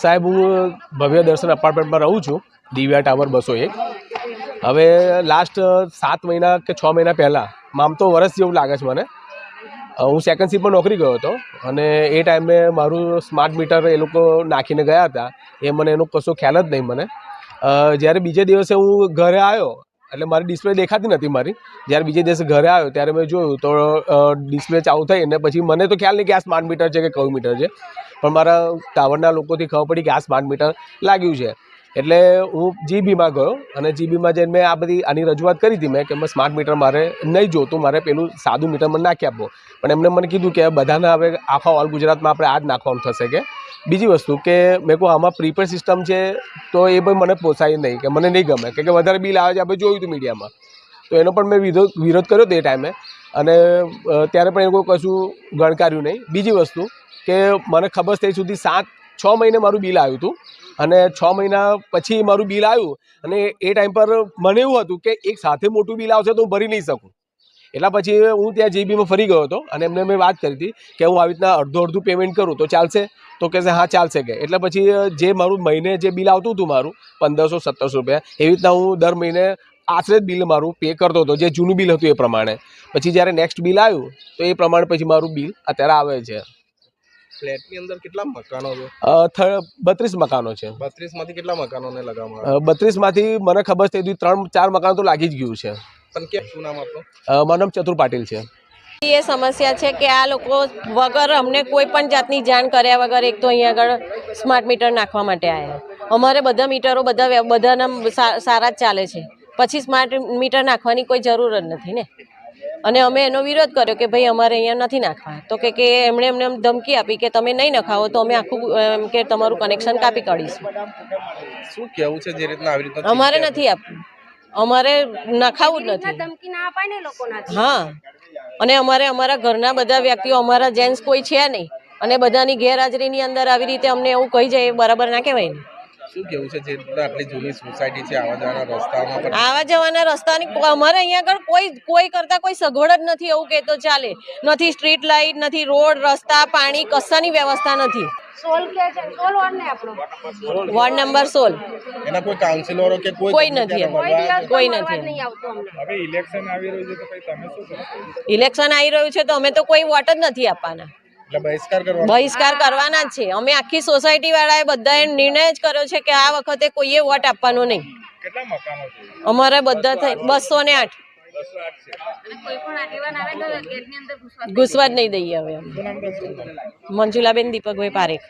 સાહેબ, હું ભવ્ય દર્શન અપાર્ટમેન્ટમાં રહું છું, દિવ્યા ટાવર 201। હવે લાસ્ટ 7 મહિના કે 6 મહિના પહેલાં આમ તો વર્ષ જેવું લાગે છે મને, હું સેકન્ડ શિફ્ટમાં નોકરી ગયો હતો અને એ ટાઈમે મારું સ્માર્ટ મીટર એ લોકો નાખીને ગયા હતા, એ મને એનો કશો ખ્યાલ જ નહીં મને। જ્યારે બીજે દિવસે હું ઘરે આવ્યો એટલે મારી ડિસ્પ્લે દેખાતી નથી મારી, જ્યારે બીજે દિવસે ઘરે આવ્યો ત્યારે મેં જોયું તો ડિસ્પ્લે ચાલુ થઈ અને પછી મને તો ખ્યાલ નહીં કે આ સ્માર્ટ મીટર છે કે કયું મીટર છે, પણ મારા ટાવરના લોકોથી ખબર પડી કે આ સ્માર્ટ મીટર લાગ્યું છે। એટલે હું જીબીમાં ગયો અને જીબીમાં જઈને મેં આની રજૂઆત કરી હતી મેં કે સ્માર્ટ મીટર મારે નહીં જોતું, મારે પેલું સાદું મીટર મને નાખી આપો, પણ એમને મને કીધું કે બધાને હવે આખા ઓલ ગુજરાતમાં આપણે આ જ નાખવાનું થશે। કે બીજી વસ્તુ કે મેં કહું આમાં પ્રીપેડ સિસ્ટમ છે તો એ પણ મને પોસાય નહીં, કે મને નહીં ગમે, કે વધારે બિલ આવે છે, આપણે જોયું હતું મીડિયામાં, તો એનો પણ મેં વિરોધ કર્યો હતો એ ટાઈમે અને ત્યારે પણ એ કોઈ કશું ગણકાર્યું નહીં। બીજી વસ્તુ કે મને ખબર થઈ સુધી 6 મહિને મારું બિલ આવ્યું હતું અને 6 મહિના પછી મારું બિલ આવ્યું અને એ ટાઈમ પર મને એવું હતું કે એક સાથે મોટું બિલ આવશે તો હું ભરી નહીં શકું, એટલા પછી હું ત્યાં જીબીમાં ફરી ગયો હતો અને એમને મેં વાત કરી હતી કે હું આવી રીતના અડધું પેમેન્ટ કરું તો ચાલશે, તો કહેશે હા ચાલશે કે। એટલે પછી જે મારું મહિને જે બિલ આવતું હતું મારું 1500-1700 રૂપિયા, એવી રીતના હું દર મહિને આશરે જ બિલ મારું પે કરતો હતો, જે જૂનું બિલ હતું એ પ્રમાણે। પછી જ્યારે નેક્સ્ટ બિલ આવ્યું તો એ પ્રમાણે પછી મારું બિલ અત્યારે આવે છે। ફ્લેટની અંદર કેટલા મકાનો છે? 32 મકાનો છે। 32 માંથી કેટલા મકાનોને લગાવવામાં? 32 માંથી મને ખબર થઈ 3-4 મકાન તો લાગી જ ગયું છે। પણ કે શું નામ આપનું? મારું નામ ચતુર પાટીલ છે। એ સમસ્યા છે કે આ લોકો વગર અમને કોઈ પણ જાતની જાણ કર્યા વગર એક તો અહીંયા આગળ સ્માર્ટ મીટર નાખવા માટે આવ્યા। અમારે બધા મીટરો બધાના સારા જ ચાલે છે, પછી સ્માર્ટ મીટર નાખવાની કોઈ જરૂર જ નથી ને, અને અમે એનો વિરોધ કર્યો કે ભાઈ અમારે અહીંયા નથી નાખવા, તો કે એમણે એમને ધમકી આપી કે તમે નહીં નખાવો તો અમે આખું કે તમારું કનેક્શન કાપી કાઢીશું। શું કહેવું છે જે રીતના આવી રીતના? અમારે નથી આપવું, અમારે નખાવું જ નથી, ધમકી ના અપાય ને લોકોના। હા, અને અમારા ઘરના બધા વ્યક્તિઓ, અમારા જેન્ટ્સ કોઈ છે નહીં અને બધાની ગેરહાજરીની અંદર આવી રીતે અમને એવું કહી જાય એ બરાબર ના કહેવાય ને। શું કેવું છે જે રીતના આટલી જૂની સોસાયટી છે, આવા જવાના રસ્તાની અમારે અહીંયા આગળ કોઈ કરતા કોઈ સગવડ જ નથી એવું કે તો ચાલે, નથી સ્ટ્રીટ લાઇટ, નથી રોડ, રસ્તા, પાણી, કશાની વ્યવસ્થા નથી। વોર્ડ નંબર 16 એના કોઈ કાઉન્સિલરો કે કોઈ નથી, કોઈ નથી। હવે ઇલેક્શન આવી રહ્યું છે તો કઈ તમે શું કરો? ઇલેક્શન આવી રહ્યું છે તો અમે તો કોઈ વોટ જ નથી આપવાના, બહિષ્કાર કરવાના જ છે। અમે આખી સોસાયટી વાળાએ બધાએ નિર્ણય જ કર્યો છે કે આ વખતે કોઈએ વોટ આપવાનો નહીં। કેટલા મકાનો છે અમારે? બધા થઈ 208। ઘૂસવા જ નહીં દઈએ હવે। મંજુલાબેન દીપકભાઈ પારેખ।